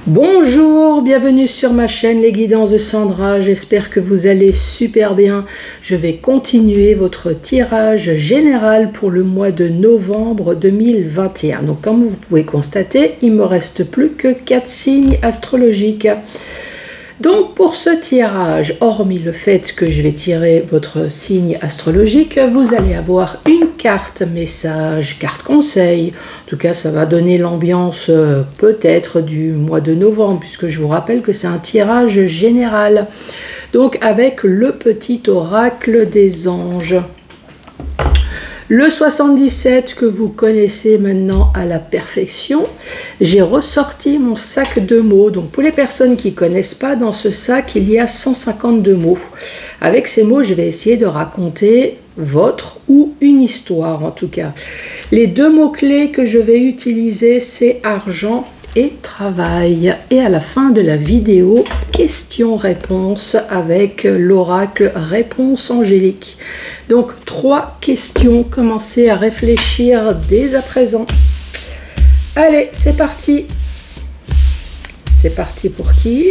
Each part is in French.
Bonjour, bienvenue sur ma chaîne Les Guidances de Sandra, j'espère que vous allez super bien. Je vais continuer votre tirage général pour le mois de novembre 2021. Donc comme vous pouvez constater, il ne me reste plus que 4 signes astrologiques. Donc pour ce tirage, hormis le fait que je vais tirer votre signe astrologique, vous allez avoir une carte message, carte conseil. En tout cas, ça va donner l'ambiance peut-être du mois de novembre, puisque je vous rappelle que c'est un tirage général. Donc avec le petit oracle des anges. Le 77 que vous connaissez maintenant à la perfection, j'ai ressorti mon sac de mots. Donc pour les personnes qui ne connaissent pas, dans ce sac, il y a 152 mots. Avec ces mots, je vais essayer de raconter votre ou une histoire en tout cas. Les deux mots-clés que je vais utiliser, c'est argent et travail. Et à la fin de la vidéo, questions-réponses avec l'oracle réponse angélique. Donc 3 questions, commencez à réfléchir dès à présent. Allez, c'est parti. C'est parti pour qui?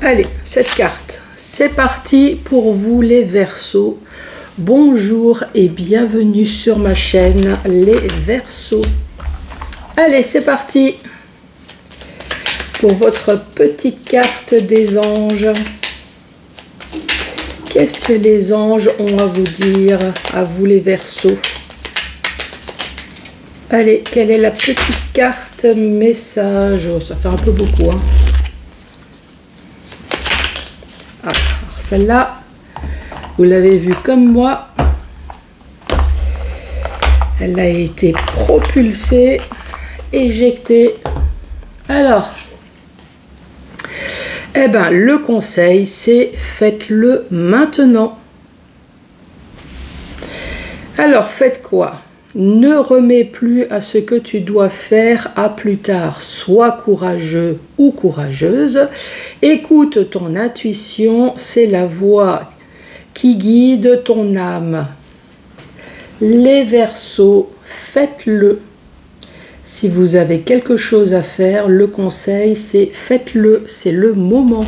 Allez, cette carte. C'est parti pour vous les Verseaux. Bonjour et bienvenue sur ma chaîne Les Verseaux. Allez, c'est parti pour votre petite carte des anges. Qu'est-ce que les anges ont à vous dire, à vous les Verseaux? Allez, quelle est la petite carte message? Oh, ça fait un peu beaucoup, hein. Ah, alors celle-là, vous l'avez vue comme moi. Elle a été propulsée, éjectée. Alors, eh ben, le conseil, c'est faites-le maintenant. Alors, faites quoi? Ne remets plus à ce que tu dois faire à plus tard. Sois courageux ou courageuse. Écoute ton intuition, c'est la voix qui guide ton âme. Les Verseaux, faites-le. Si vous avez quelque chose à faire, le conseil, c'est faites-le, c'est le moment.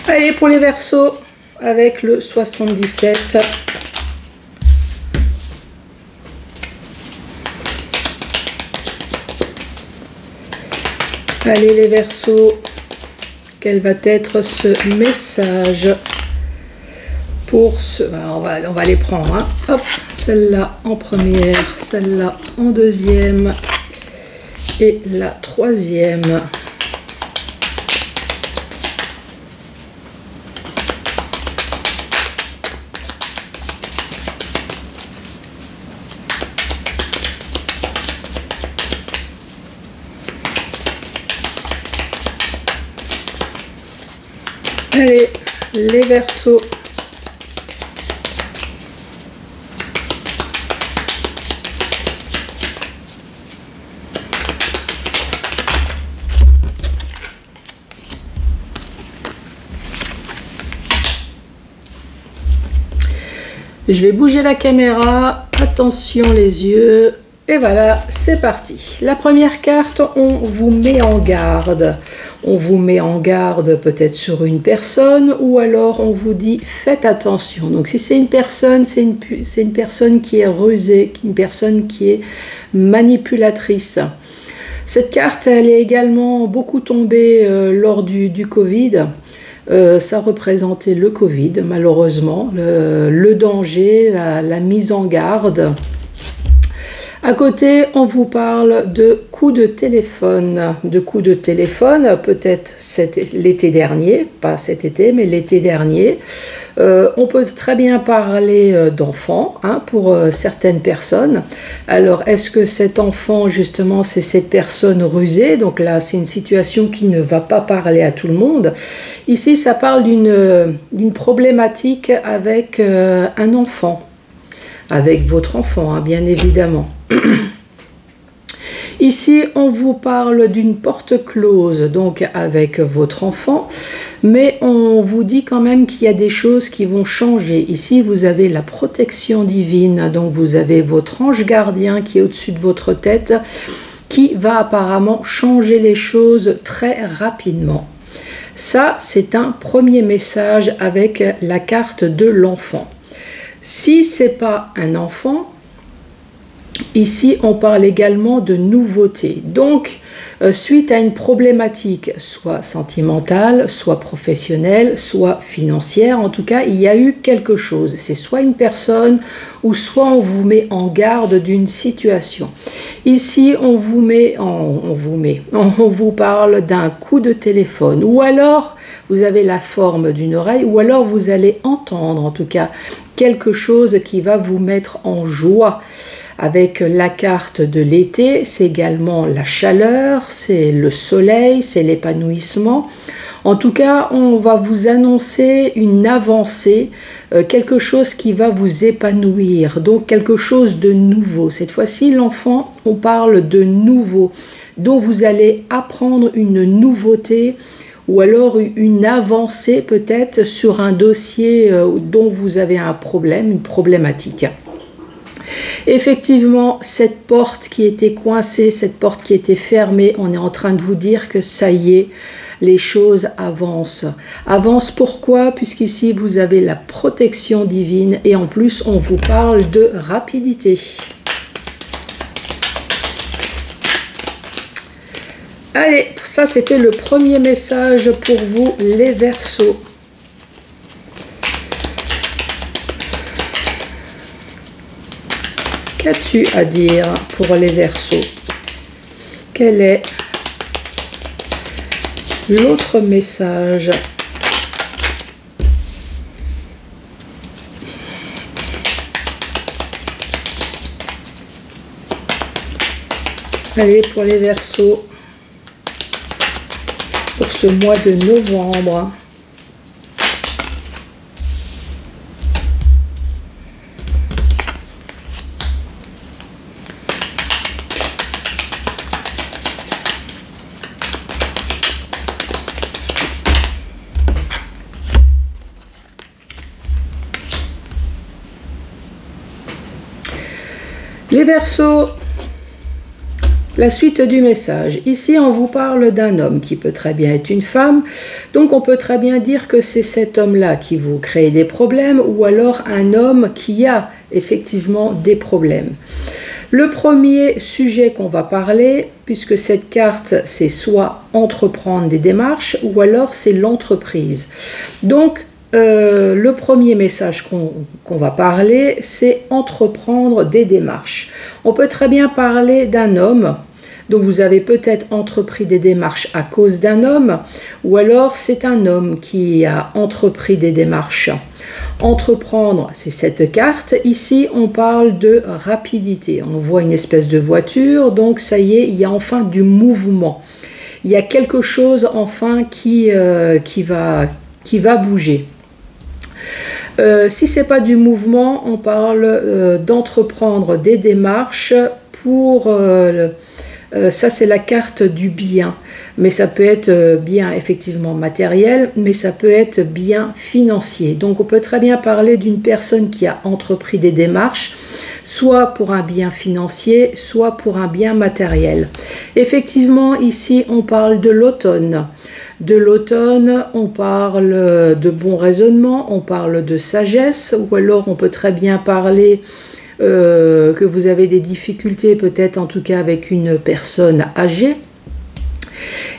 Allez, pour les Verseaux, avec le 77. Allez, les Verseaux, quel va être ce message pour ce... On va les prendre, hein. Hop, celle-là en première, celle-là en deuxième et la troisième. Allez, les Verseaux. Je vais bouger la caméra, attention les yeux, et voilà, c'est parti. La première carte, on vous met en garde. On vous met en garde peut-être sur une personne, ou alors on vous dit faites attention. Donc si c'est une personne, c'est une personne qui est rusée, une personne qui est manipulatrice. Cette carte, elle est également beaucoup tombée lors du Covid. Ça représentait le Covid, malheureusement, le danger, la mise en garde. À côté, on vous parle de coups de téléphone. De coups de téléphone, peut-être l'été dernier, pas cet été, mais l'été dernier. On peut très bien parler d'enfants, hein, pour certaines personnes. Alors, est-ce que cet enfant, justement, c'est cette personne rusée? Donc là, c'est une situation qui ne va pas parler à tout le monde. Ici, ça parle d'une problématique avec un enfant. Avec votre enfant, hein, bien évidemment. Ici, on vous parle d'une porte close, donc avec votre enfant, mais on vous dit quand même qu'il y a des choses qui vont changer. Ici, vous avez la protection divine, donc vous avez votre ange gardien qui est au-dessus de votre tête, qui va apparemment changer les choses très rapidement. Ça, c'est un premier message avec la carte de l'enfant. Si ce n'est pas un enfant, ici, on parle également de nouveauté. Donc, suite à une problématique, soit sentimentale, soit professionnelle, soit financière, en tout cas, il y a eu quelque chose. C'est soit une personne ou soit on vous met en garde d'une situation. Ici, on vous parle d'un coup de téléphone ou alors vous avez la forme d'une oreille ou alors vous allez entendre en tout cas quelque chose qui va vous mettre en joie. Avec la carte de l'été, c'est également la chaleur, c'est le soleil, c'est l'épanouissement. En tout cas, on va vous annoncer une avancée, quelque chose qui va vous épanouir, donc quelque chose de nouveau. Cette fois-ci, l'enfant, on parle de nouveau, dont vous allez apprendre une nouveauté ou alors une avancée peut-être sur un dossier dont vous avez un problème, une problématique. Effectivement, cette porte qui était coincée, cette porte qui était fermée, on est en train de vous dire que ça y est, les choses avancent. Avancent pourquoi? Puisqu'ici, vous avez la protection divine et en plus, on vous parle de rapidité. Allez, ça c'était le premier message pour vous, les Verseaux. Qu'as-tu à dire pour les Verseaux? Quel est l'autre message? Allez, pour les Verseaux, pour ce mois de novembre. Les Verseaux, la suite du message. Ici, on vous parle d'un homme qui peut très bien être une femme. Donc, on peut très bien dire que c'est cet homme-là qui vous crée des problèmes ou alors un homme qui a effectivement des problèmes. Le premier sujet qu'on va parler, puisque cette carte, c'est soit entreprendre des démarches ou alors c'est l'entreprise. Donc, le premier message qu'on va parler, c'est entreprendre des démarches. On peut très bien parler d'un homme, dont vous avez peut-être entrepris des démarches à cause d'un homme, ou alors c'est un homme qui a entrepris des démarches. Entreprendre, c'est cette carte. Ici, on parle de rapidité. On voit une espèce de voiture, donc ça y est, il y a enfin du mouvement. Il y a quelque chose enfin qui va bouger. Si ce n'est pas du mouvement, on parle d'entreprendre des démarches pour... ça, c'est la carte du bien. Mais ça peut être bien effectivement matériel, mais ça peut être bien financier. Donc, on peut très bien parler d'une personne qui a entrepris des démarches, soit pour un bien financier, soit pour un bien matériel. Effectivement, ici, on parle de l'automne. De l'automne, on parle de bon raisonnement, on parle de sagesse, ou alors on peut très bien parler que vous avez des difficultés, peut-être en tout cas avec une personne âgée.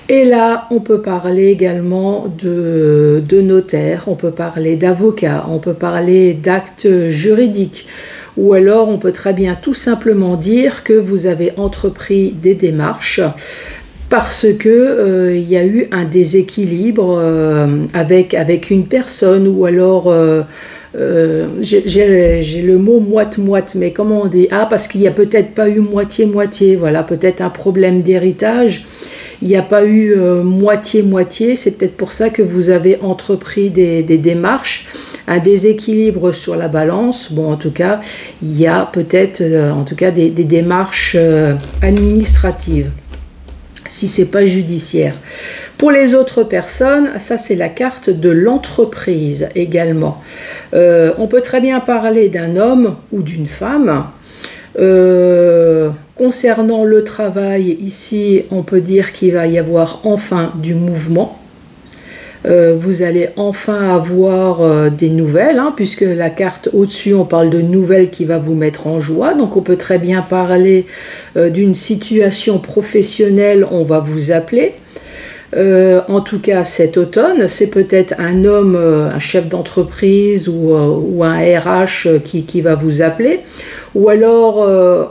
Et là, on peut parler également de notaire, on peut parler d'avocat, on peut parler d'actes juridiques. Ou alors, on peut très bien tout simplement dire que vous avez entrepris des démarches parce que il y a eu un déséquilibre avec une personne, ou alors j'ai le mot moite-moite, mais comment on dit? Ah, parce qu'il n'y a peut-être pas eu moitié-moitié, voilà, peut-être un problème d'héritage. Il n'y a pas eu moitié-moitié, c'est peut-être pour ça que vous avez entrepris des démarches un déséquilibre sur la balance. Bon, en tout cas, il y a peut-être en tout cas des démarches administratives, si c'est pas judiciaire. Pour les autres personnes, ça c'est la carte de l'entreprise également. On peut très bien parler d'un homme ou d'une femme. Concernant le travail, ici, on peut dire qu'il va y avoir enfin du mouvement. Vous allez enfin avoir des nouvelles, hein, puisque la carte au-dessus, on parle de nouvelles qui va vous mettre en joie. Donc on peut très bien parler d'une situation professionnelle, on va vous appeler. En tout cas cet automne, c'est peut-être un homme, un chef d'entreprise ou un RH qui va vous appeler. Ou alors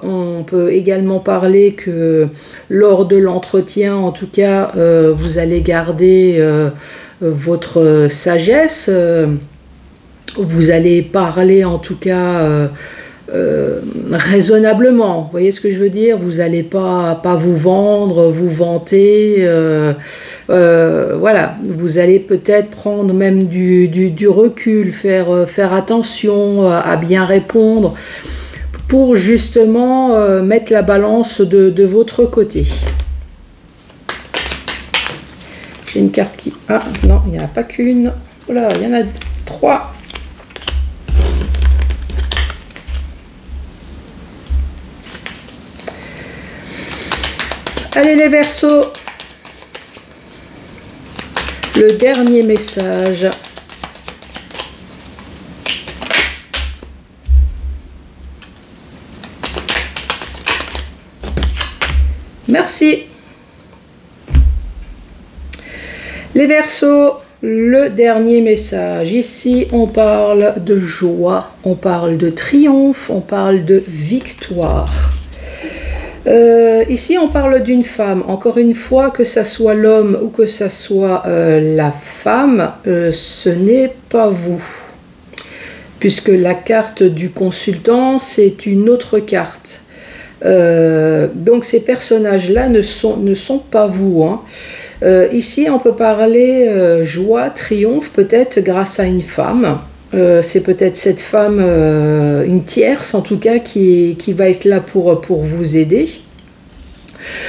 on peut également parler que lors de l'entretien, en tout cas, vous allez garder votre sagesse. Vous allez parler en tout cas raisonnablement, vous voyez ce que je veux dire, vous n'allez pas vous vendre, vous vanter, voilà, vous allez peut-être prendre même du recul, faire attention à bien répondre pour justement mettre la balance de votre côté. J'ai une carte qui... Ah non, il n'y en a pas qu'une, voilà, il y en a 3. Allez les Verseaux, le dernier message. Merci. Les Verseaux, le dernier message. Ici, on parle de joie, on parle de triomphe, on parle de victoire. Ici, on parle d'une femme. Encore une fois, que ça soit l'homme ou que ça soit la femme, ce n'est pas vous. Puisque la carte du consultant, c'est une autre carte. Donc, ces personnages-là ne sont pas vous. Hein. Ici, on peut parler joie, triomphe, peut-être grâce à une femme. C'est peut-être cette femme, une tierce en tout cas, qui va être là pour vous aider.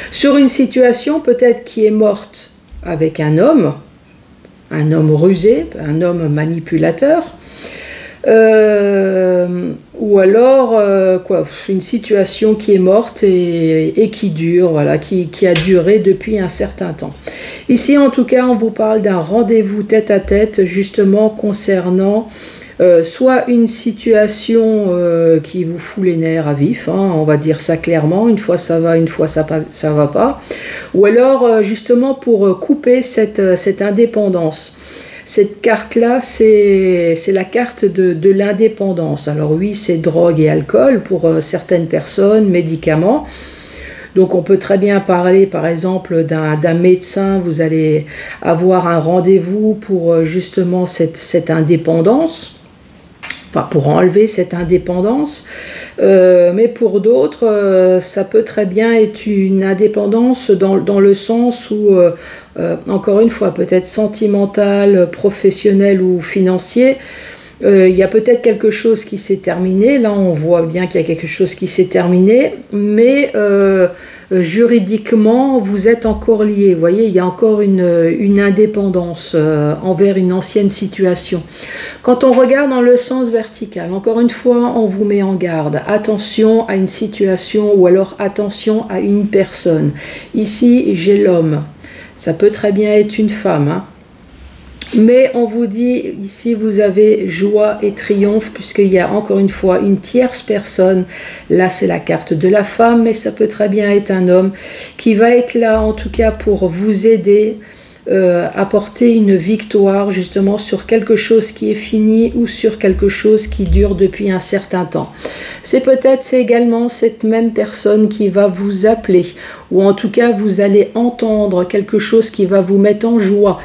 Sur une situation peut-être qui est morte avec un homme rusé, un homme manipulateur, ou alors une situation qui est morte et qui dure, voilà, qui a duré depuis un certain temps. Ici en tout cas on vous parle d'un rendez-vous tête-à-tête justement concernant soit une situation qui vous fout les nerfs à vif, hein, on va dire ça clairement, une fois ça va, une fois ça va pas, ou alors justement pour couper cette indépendance. Cette carte-là, c'est la carte de l'indépendance. Alors oui, c'est drogue et alcool pour certaines personnes, médicaments. Donc on peut très bien parler par exemple d'un médecin, vous allez avoir un rendez-vous pour justement cette indépendance. Enfin, pour enlever cette indépendance, mais pour d'autres, ça peut très bien être une indépendance dans le sens où, encore une fois, peut-être sentimental, professionnel ou financier, il y a peut-être quelque chose qui s'est terminé, là on voit bien qu'il y a quelque chose qui s'est terminé, mais juridiquement vous êtes encore liés, vous voyez, il y a encore une indépendance envers une ancienne situation. Quand on regarde dans le sens vertical, encore une fois on vous met en garde, attention à une situation ou alors attention à une personne. Ici j'ai l'homme, ça peut très bien être une femme, hein. Mais on vous dit, ici vous avez joie et triomphe, puisqu'il y a encore une fois une tierce personne. Là c'est la carte de la femme, mais ça peut très bien être un homme qui va être là en tout cas pour vous aider, apporter une victoire justement sur quelque chose qui est fini ou sur quelque chose qui dure depuis un certain temps. C'est également cette même personne qui va vous appeler, ou en tout cas vous allez entendre quelque chose qui va vous mettre en joie.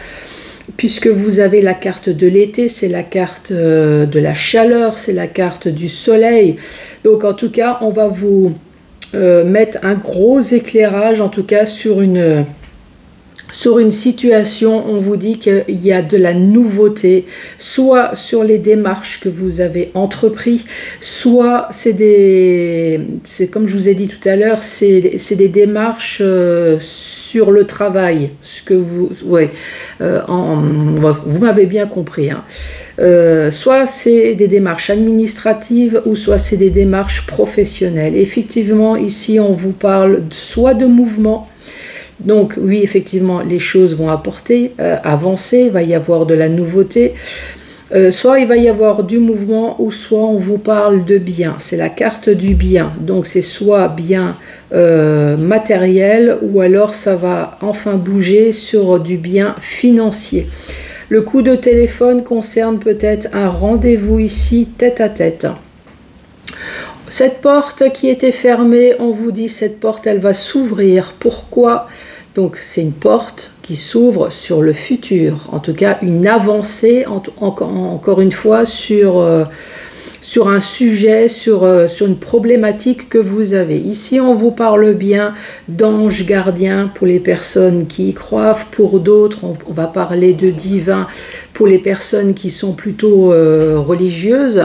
Puisque vous avez la carte de l'été, c'est la carte de la chaleur, c'est la carte du soleil. Donc en tout cas, on va vous mettre un gros éclairage, en tout cas sur Sur une situation, on vous dit qu'il y a de la nouveauté, soit sur les démarches que vous avez entreprises, soit c'est comme je vous ai dit tout à l'heure, c'est des démarches sur le travail, ce que vous m'avez bien compris, hein. Soit c'est des démarches administratives ou soit c'est des démarches professionnelles. Effectivement, ici on vous parle soit de mouvement. Donc oui, effectivement, les choses vont avancer, il va y avoir de la nouveauté. Soit il va y avoir du mouvement ou soit on vous parle de bien. C'est la carte du bien. Donc c'est soit bien matériel ou alors ça va enfin bouger sur du bien financier. Le coup de téléphone concerne peut-être un rendez-vous ici tête à tête. Cette porte qui était fermée, on vous dit cette porte elle va s'ouvrir. Pourquoi ? Donc c'est une porte qui s'ouvre sur le futur, en tout cas une avancée, encore une fois, sur un sujet, sur une problématique que vous avez. Ici on vous parle bien d'ange gardien pour les personnes qui y croient, pour d'autres on va parler de divin pour les personnes qui sont plutôt religieuses.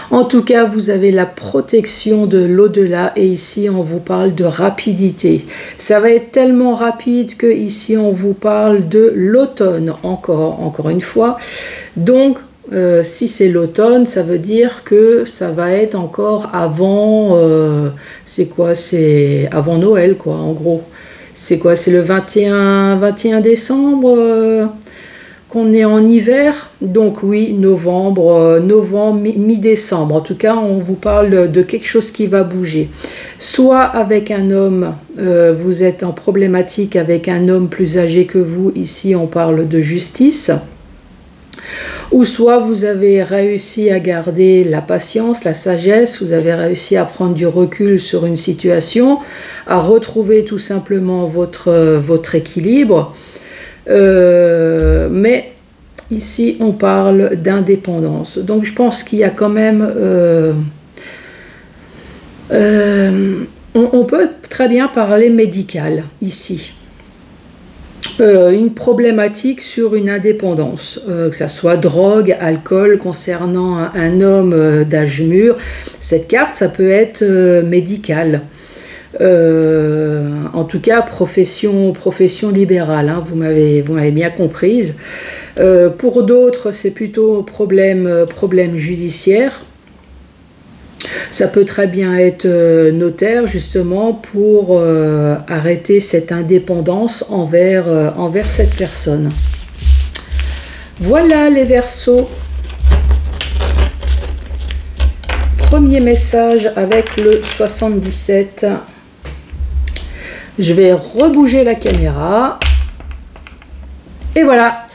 En tout cas, vous avez la protection de l'au-delà et ici, on vous parle de rapidité. Ça va être tellement rapide que ici, on vous parle de l'automne, encore une fois. Donc, si c'est l'automne, ça veut dire que ça va être encore avant, c'est quoi? C'est avant Noël, quoi, en gros. C'est quoi? C'est le 21 décembre qu'on est en hiver, donc oui, novembre, mi-décembre. En tout cas, on vous parle de quelque chose qui va bouger. Soit avec un homme, vous êtes en problématique avec un homme plus âgé que vous, ici on parle de justice. Ou soit vous avez réussi à garder la patience, la sagesse, vous avez réussi à prendre du recul sur une situation, à retrouver tout simplement votre équilibre. Mais ici on parle d'indépendance, donc je pense qu'il y a quand même on peut très bien parler médical ici, une problématique sur une indépendance, que ça soit drogue, alcool, concernant un homme d'âge mûr. Cette carte ça peut être médicale. En tout cas profession libérale, hein, vous m'avez bien comprise. Pour d'autres c'est plutôt problème judiciaire. Ça peut très bien être notaire justement pour arrêter cette indépendance envers cette personne. Voilà les Verseaux. Premier message avec le 77. Je vais rebouger la caméra. Et voilà.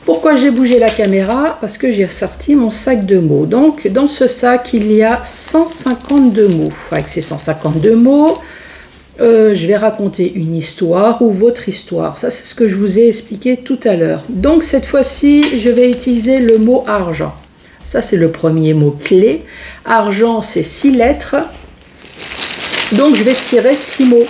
Pourquoi j'ai bougé la caméra? Parce que j'ai sorti mon sac de mots. Donc, dans ce sac, il y a 152 mots. Avec ces 152 mots, je vais raconter une histoire ou votre histoire. Ça, c'est ce que je vous ai expliqué tout à l'heure. Donc, cette fois-ci, je vais utiliser le mot argent. Ça, c'est le premier mot clé. Argent, c'est 6 lettres. Donc, je vais tirer 6 mots.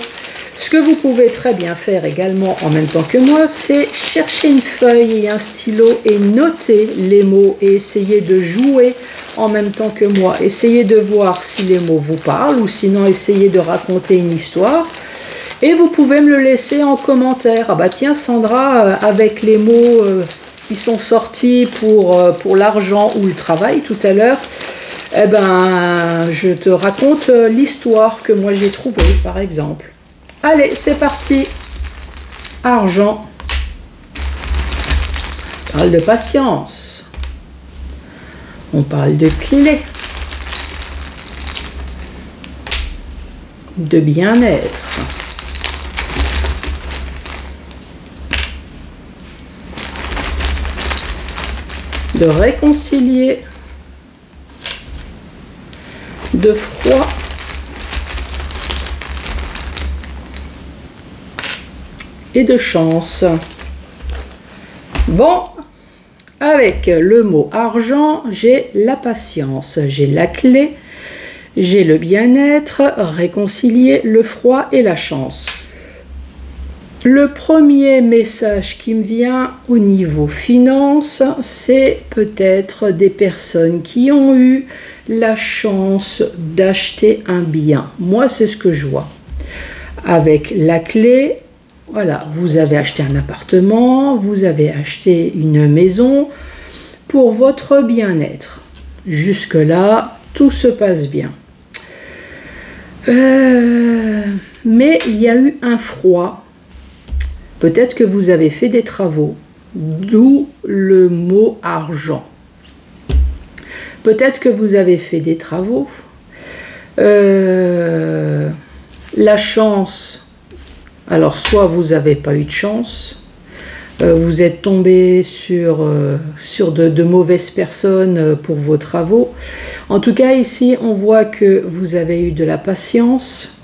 Ce que vous pouvez très bien faire également en même temps que moi, c'est chercher une feuille et un stylo et noter les mots et essayer de jouer en même temps que moi. Essayez de voir si les mots vous parlent ou sinon essayez de raconter une histoire. Et vous pouvez me le laisser en commentaire. Ah bah tiens Sandra, avec les mots qui sont sortis pour l'argent ou le travail tout à l'heure, eh ben, je te raconte l'histoire que moi j'ai trouvée par exemple. Allez, c'est parti. Argent. On parle de patience. On parle de clé. De bien-être. De réconcilier. De froid. Et de chance. Bon, avec le mot argent, j'ai la patience, j'ai la clé, j'ai le bien-être, réconcilier, le froid et la chance. Le premier message qui me vient au niveau finance, c'est peut-être des personnes qui ont eu la chance d'acheter un bien. Moi, c'est ce que je vois. Avec la clé, voilà, vous avez acheté un appartement, vous avez acheté une maison pour votre bien-être. Jusque-là, tout se passe bien. Mais il y a eu un froid. Peut-être que vous avez fait des travaux, d'où le mot argent. Peut-être que vous avez fait des travaux. La chance, alors soit vous n'avez pas eu de chance, vous êtes tombé sur de mauvaises personnes pour vos travaux. En tout cas, ici, on voit que vous avez eu de la patience.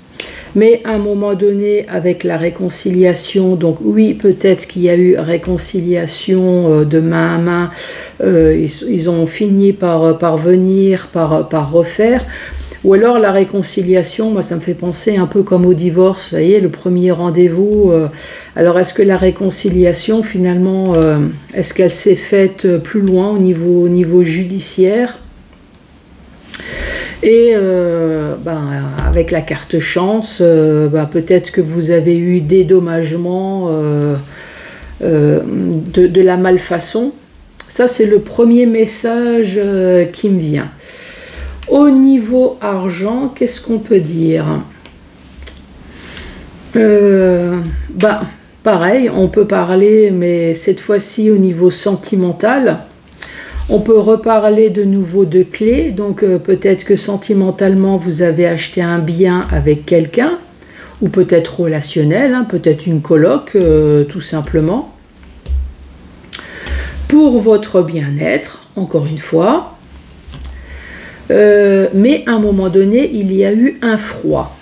Mais à un moment donné, avec la réconciliation, donc oui, peut-être qu'il y a eu réconciliation de main à main, ils ont fini par venir, par refaire, ou alors la réconciliation, moi ça me fait penser un peu comme au divorce, vous voyez, le premier rendez-vous, alors est-ce que la réconciliation finalement, est-ce qu'elle s'est faite plus loin au niveau judiciaire ? Et avec la carte chance, peut-être que vous avez eu dédommagement de la malfaçon. Ça, c'est le premier message qui me vient. Au niveau argent, qu'est-ce qu'on peut dire? Pareil, on peut parler, mais cette fois-ci au niveau sentimental. On peut reparler de nouveau de clés, donc peut-être que sentimentalement vous avez acheté un bien avec quelqu'un, ou peut-être relationnel, hein, peut-être une coloc, tout simplement. Pour votre bien-être, encore une fois. Mais à un moment donné, il y a eu un froid.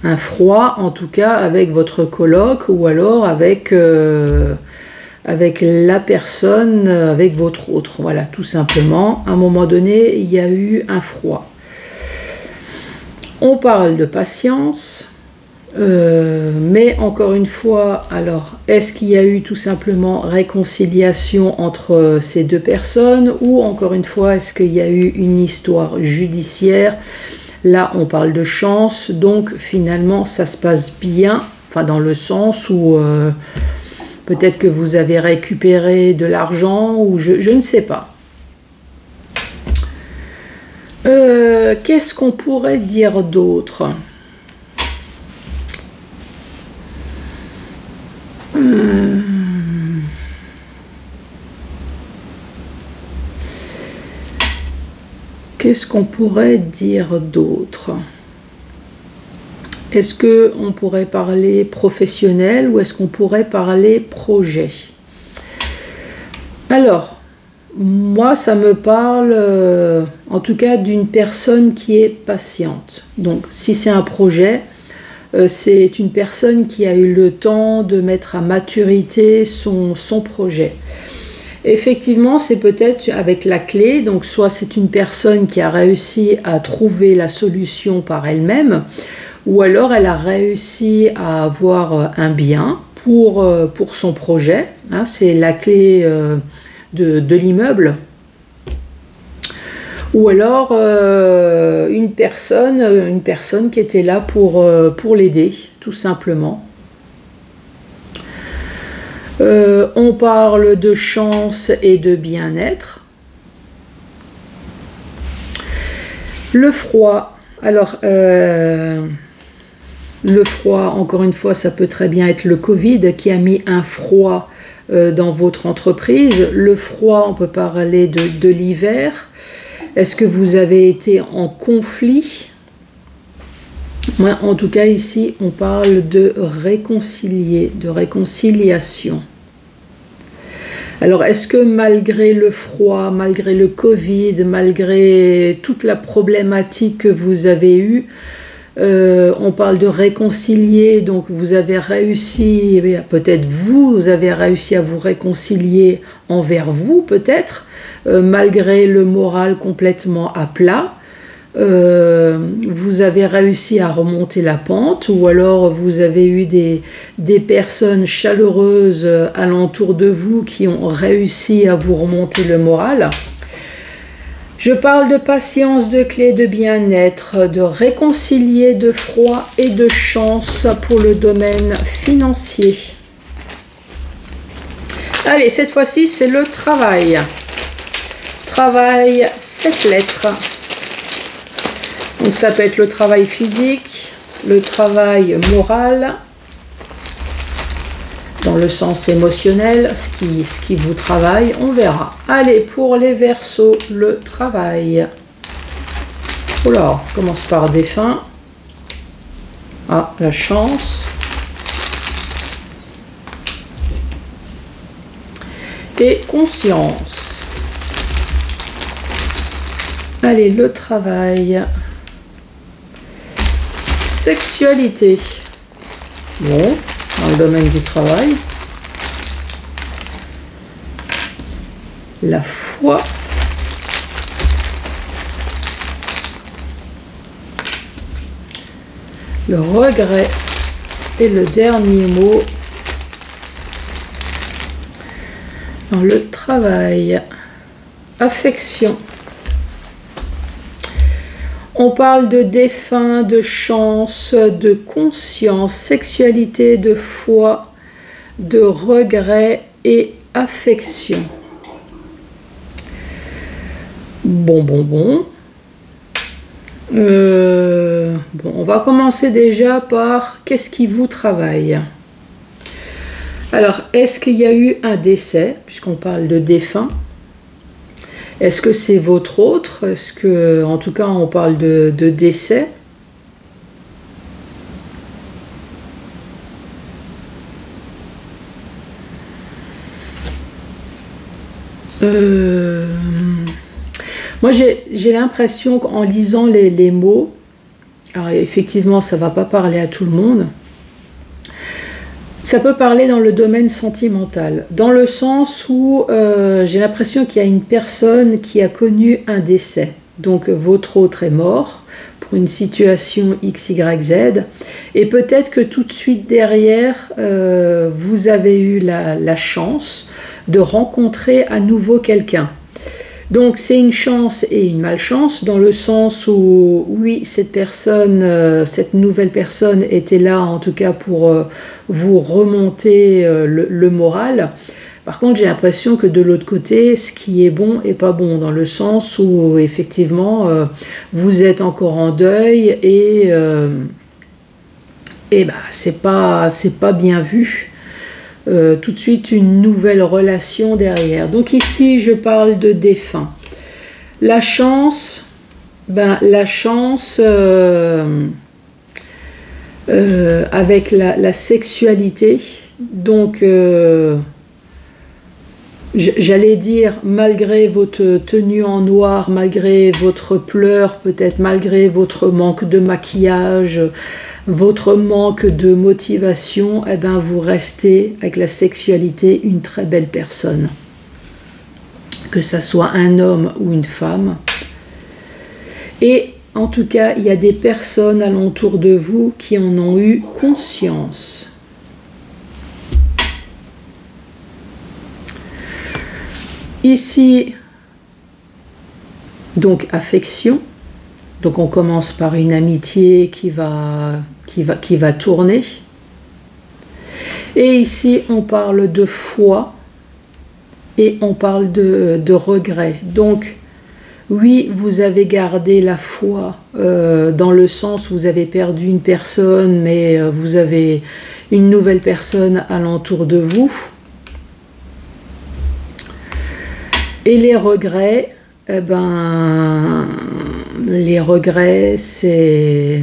Un froid, en tout cas, avec votre coloc, ou alors avec la personne, avec votre autre. Voilà, tout simplement. À un moment donné, il y a eu un froid. On parle de patience, mais encore une fois, alors, est-ce qu'il y a eu tout simplement réconciliation entre ces deux personnes, ou encore une fois, est-ce qu'il y a eu une histoire judiciaire? Là, on parle de chance, donc finalement, ça se passe bien, enfin dans le sens où... peut-être que vous avez récupéré de l'argent ou je ne sais pas. Qu'est-ce qu'on pourrait dire d'autre? Qu'est-ce qu'on pourrait dire d'autre? Est-ce qu'on pourrait parler professionnel ou est-ce qu'on pourrait parler projet? Alors, moi, ça me parle en tout cas d'une personne qui est patiente. Donc, si c'est un projet, c'est une personne qui a eu le temps de mettre à maturité son projet. Effectivement, c'est peut-être avec la clé, donc soit c'est une personne qui a réussi à trouver la solution par elle-même, ou alors elle a réussi à avoir un bien pour son projet, hein, c'est la clé de l'immeuble, ou alors une personne qui était là pour l'aider, tout simplement. On parle de chance et de bien-être. Le froid, alors... le froid, encore une fois, ça peut très bien être le Covid qui a mis un froid dans votre entreprise. Le froid, on peut parler de l'hiver. Est-ce que vous avez été en conflit? Moi, en tout cas, ici, on parle de réconcilier, de réconciliation. Alors, est-ce que malgré le froid, malgré le Covid, malgré toute la problématique que vous avez eue, on parle de réconcilier, donc vous avez réussi, peut-être vous avez réussi à vous réconcilier envers vous, peut-être, malgré le moral complètement à plat. vous avez réussi à remonter la pente, ou alors vous avez eu des personnes chaleureuses alentour de vous qui ont réussi à vous remonter le moral. Je parle de patience, de clé, de bien-être, de réconcilier, de froid et de chance pour le domaine financier. Allez, cette fois-ci, c'est le travail. Travail, 7 lettres. Donc ça peut être le travail physique, le travail moral, dans le sens émotionnel, ce qui vous travaille, on verra. Allez, pour les Verseaux, le travail. Oula, on commence par défunt. Ah, la chance. Et conscience. Allez, le travail. Sexualité. Bon, dans le domaine du travail. La foi. Le regret. Et le dernier mot. Dans le travail. Affection. On parle de défunt, de chance, de conscience, sexualité, de foi, de regret et affection. Bon. Bon, on va commencer déjà par qu'est-ce qui vous travaille. Alors, est-ce qu'il y a eu un décès, puisqu'on parle de défunt? Est-ce que c'est votre autre? Est-ce que, en tout cas, on parle de décès? Moi, j'ai l'impression qu'en lisant les mots, alors effectivement, ça ne va pas parler à tout le monde. Ça peut parler dans le domaine sentimental, dans le sens où j'ai l'impression qu'il y a une personne qui a connu un décès. Donc votre autre est mort pour une situation X, Y, Z. Et peut-être que tout de suite derrière, vous avez eu la chance de rencontrer à nouveau quelqu'un. Donc c'est une chance et une malchance dans le sens où oui, cette personne, cette nouvelle personne était là en tout cas pour vous remonter le moral. Par contre, j'ai l'impression que de l'autre côté, ce qui est bon est pas bon dans le sens où effectivement vous êtes encore en deuil et c'est pas bien vu. Tout de suite une nouvelle relation derrière. Donc ici je parle de défunt. La chance, avec la sexualité, donc j'allais dire malgré votre tenue en noir, malgré votre pleur, peut-être malgré votre manque de maquillage, votre manque de motivation, eh ben vous restez avec la sexualité une très belle personne. Que ça soit un homme ou une femme. Et en tout cas, il y a des personnes alentour de vous qui en ont eu conscience. Ici, donc affection. Donc on commence par une amitié qui va tourner. Et ici, on parle de foi et on parle de regret. Donc, oui, vous avez gardé la foi dans le sens où vous avez perdu une personne, mais vous avez une nouvelle personne alentour de vous. Et les regrets, eh ben, les regrets, c'est...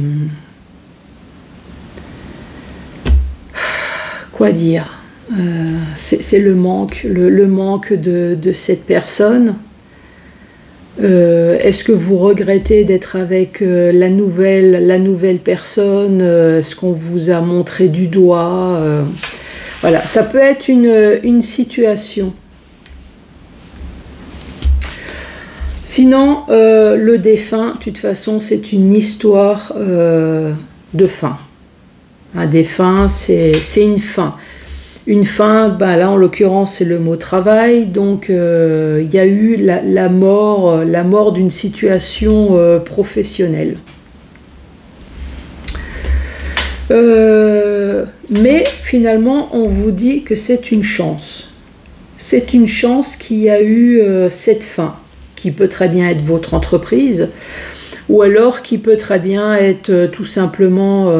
Quoi dire? C'est le manque, le manque de cette personne. Est-ce que vous regrettez d'être avec la nouvelle personne? Est-ce qu'on vous a montré du doigt? Voilà, ça peut être une situation. Sinon, le défunt, de toute façon, c'est une histoire de fin. Un défunt, c'est une fin. Une fin, ben là en l'occurrence c'est le mot travail, donc il y a eu la mort d'une situation professionnelle. Mais finalement on vous dit que c'est une chance. C'est une chance qu'il y a eu cette fin, qui peut très bien être votre entreprise, ou alors qui peut très bien être tout simplement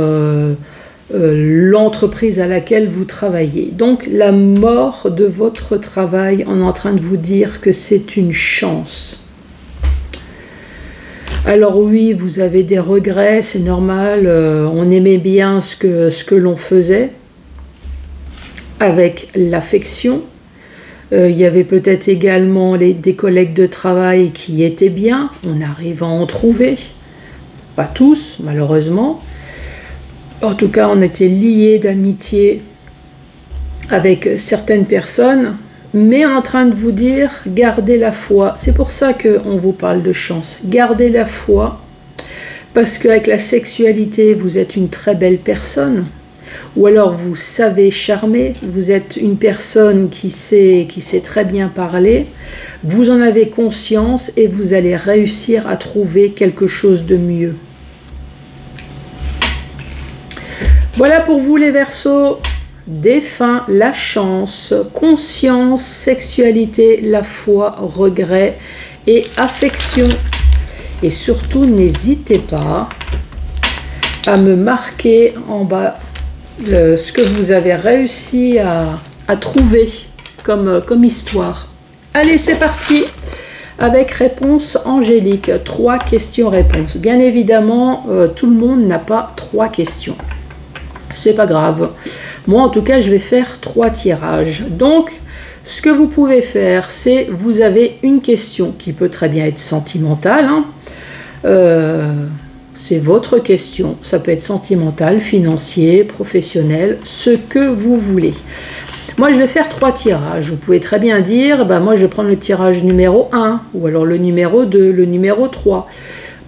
l'entreprise à laquelle vous travaillez. Donc la mort de votre travail, on est en train de vous dire que c'est une chance. Alors oui, vous avez des regrets, c'est normal, on aimait bien ce que l'on faisait, avec l'affection. Il y avait peut-être également des collègues de travail qui étaient bien, on arrive à en trouver, pas tous malheureusement. En tout cas, on était liés d'amitié avec certaines personnes, mais en train de vous dire, gardez la foi. C'est pour ça qu'on vous parle de chance. Gardez la foi, parce qu'avec la sexualité, vous êtes une très belle personne, ou alors vous savez charmer, vous êtes une personne qui sait très bien parler, vous en avez conscience et vous allez réussir à trouver quelque chose de mieux. Voilà pour vous les Verseaux, défunt, la chance, conscience, sexualité, la foi, regret et affection. Et surtout, n'hésitez pas à me marquer en bas ce que vous avez réussi à trouver comme histoire. Allez, c'est parti avec réponse angélique, 3 questions-réponses. Bien évidemment, tout le monde n'a pas 3 questions. C'est pas grave. Moi, en tout cas, je vais faire 3 tirages. Donc, ce que vous pouvez faire, c'est vous avez une question qui peut très bien être sentimentale. C'est votre question. Ça peut être sentimental, financier, professionnel, ce que vous voulez. Moi, je vais faire 3 tirages. Vous pouvez très bien dire, ben, moi, je vais prendre le tirage numéro 1, ou alors le numéro 2, le numéro 3.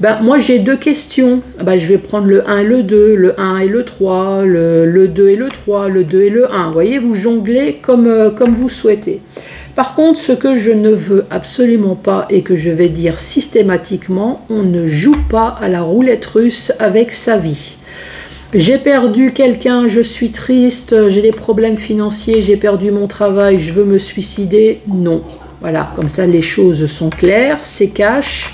Ben, moi j'ai 2 questions, ben, je vais prendre le 1 et le 2, le 1 et le 3, le 2 et le 3, le 2 et le 1. Vous voyez, vous jonglez comme vous souhaitez. Par contre, ce que je ne veux absolument pas et que je vais dire systématiquement, on ne joue pas à la roulette russe avec sa vie. J'ai perdu quelqu'un, je suis triste, j'ai des problèmes financiers, j'ai perdu mon travail, je veux me suicider. Non. Voilà, comme ça les choses sont claires, c'est cash.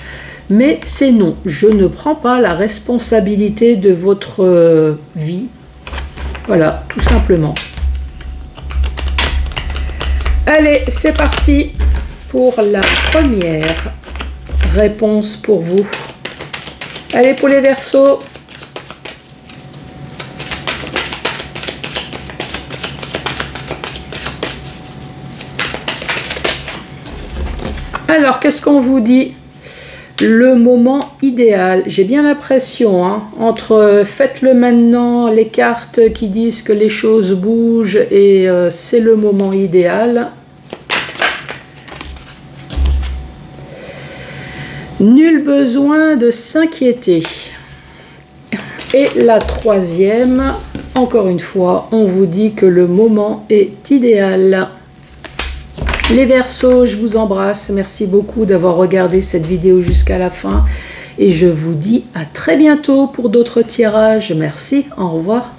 Mais c'est non, je ne prends pas la responsabilité de votre vie. Voilà, tout simplement. Allez, c'est parti pour la première réponse pour vous. Allez, pour les Verseaux. Alors, qu'est-ce qu'on vous dit ? Le moment idéal, j'ai bien l'impression, hein, entre faites-le maintenant, les cartes qui disent que les choses bougent et c'est le moment idéal. Nul besoin de s'inquiéter. Et la troisième, encore une fois, on vous dit que le moment est idéal. Les Verseaux, je vous embrasse. Merci beaucoup d'avoir regardé cette vidéo jusqu'à la fin. Et je vous dis à très bientôt pour d'autres tirages. Merci, au revoir.